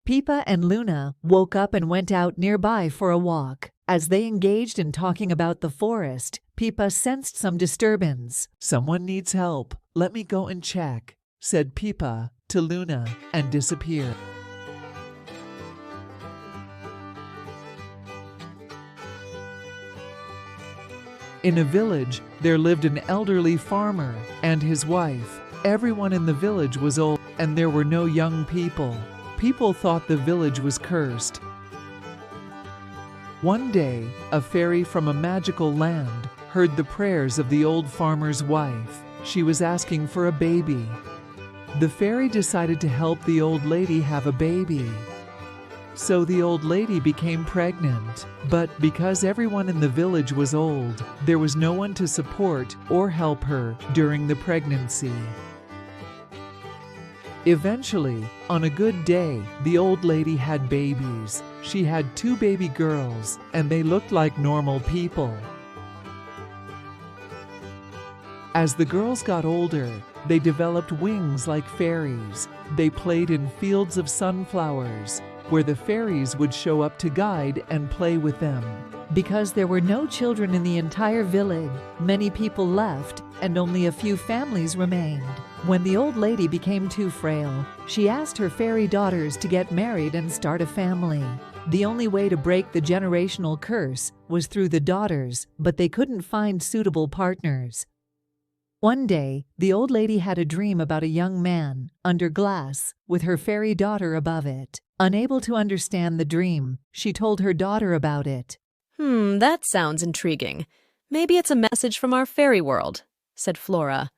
Pipa and Luna woke up and went out nearby for a walk. As they engaged in talking about the forest, Pipa sensed some disturbance. "Someone needs help. Let me go and check," said Pipa to Luna and disappeared. In a village, there lived an elderly farmer and his wife. Everyone in the village was old, and there were no young people. People thought the village was cursed. One day, a fairy from a magical land heard the prayers of the old farmer's wife. She was asking for a baby. The fairy decided to help the old lady have a baby. So the old lady became pregnant. But because everyone in the village was old, there was no one to support or help her during the pregnancy. Eventually, on a good day, the old lady had babies. She had 2 baby girls, and they looked like normal people. As the girls got older, they developed wings like fairies. They played in fields of sunflowers, where the fairies would show up to guide and play with them. Because there were no children in the entire village, many people left and only a few families remained. When the old lady became too frail, she asked her fairy daughters to get married and start a family. The only way to break the generational curse was through the daughters, but they couldn't find suitable partners. One day, the old lady had a dream about a young man, under glass, with her fairy daughter above it. Unable to understand the dream, she told her daughter about it. That sounds intriguing. Maybe it's a message from our fairy world," said Flora.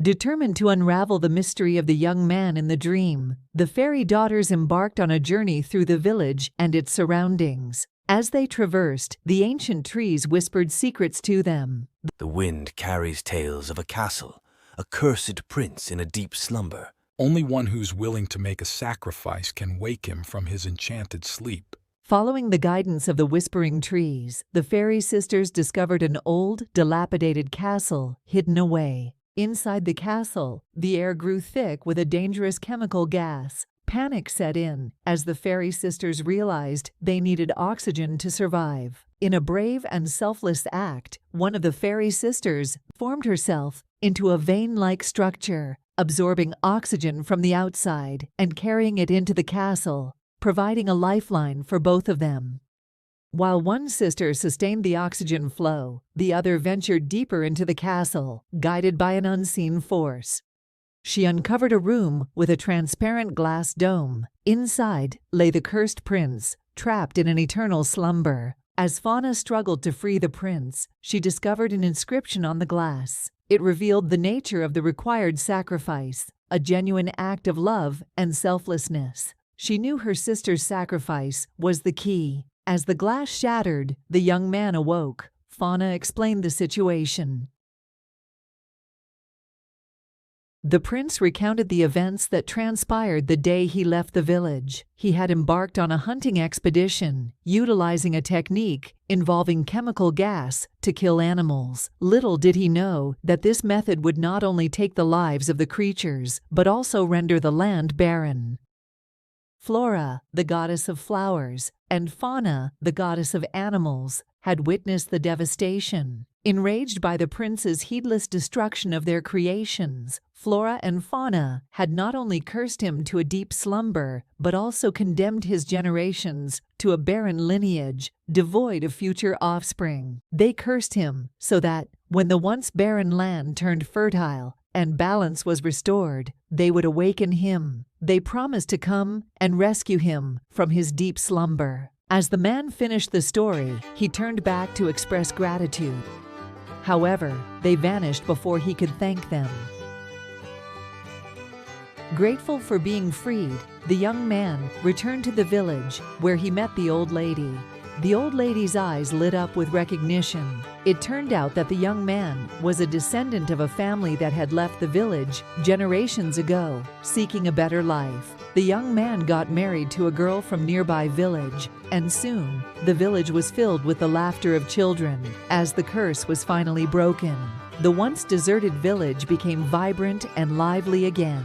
Determined to unravel the mystery of the young man in the dream, the fairy daughters embarked on a journey through the village and its surroundings. As they traversed, the ancient trees whispered secrets to them. "The wind carries tales of a castle, a cursed prince in a deep slumber. Only one who's willing to make a sacrifice can wake him from his enchanted sleep." Following the guidance of the whispering trees, the fairy sisters discovered an old, dilapidated castle hidden away. Inside the castle, the air grew thick with a dangerous chemical gas. Panic set in as the fairy sisters realized they needed oxygen to survive. In a brave and selfless act, one of the fairy sisters formed herself into a vein-like structure, absorbing oxygen from the outside and carrying it into the castle, providing a lifeline for both of them. While one sister sustained the oxygen flow, the other ventured deeper into the castle, guided by an unseen force. She uncovered a room with a transparent glass dome. Inside lay the cursed prince, trapped in an eternal slumber. As Fauna struggled to free the prince, she discovered an inscription on the glass. It revealed the nature of the required sacrifice, a genuine act of love and selflessness. She knew her sister's sacrifice was the key. As the glass shattered, the young man awoke. Fauna explained the situation. The prince recounted the events that transpired the day he left the village. He had embarked on a hunting expedition, utilizing a technique involving chemical gas to kill animals. Little did he know that this method would not only take the lives of the creatures, but also render the land barren. Flora, the goddess of flowers, and Fauna, the goddess of animals, had witnessed the devastation. Enraged by the prince's heedless destruction of their creations, Flora and Fauna had not only cursed him to a deep slumber, but also condemned his generations to a barren lineage, devoid of future offspring. They cursed him so that, when the once barren land turned fertile and balance was restored, they would awaken him. They promised to come and rescue him from his deep slumber. As the man finished the story, he turned back to express gratitude. However, they vanished before he could thank them. Grateful for being freed, the young man returned to the village, where he met the old lady. The old lady's eyes lit up with recognition. It turned out that the young man was a descendant of a family that had left the village generations ago, seeking a better life. The young man got married to a girl from nearby village, and soon the village was filled with the laughter of children as the curse was finally broken. The once deserted village became vibrant and lively again.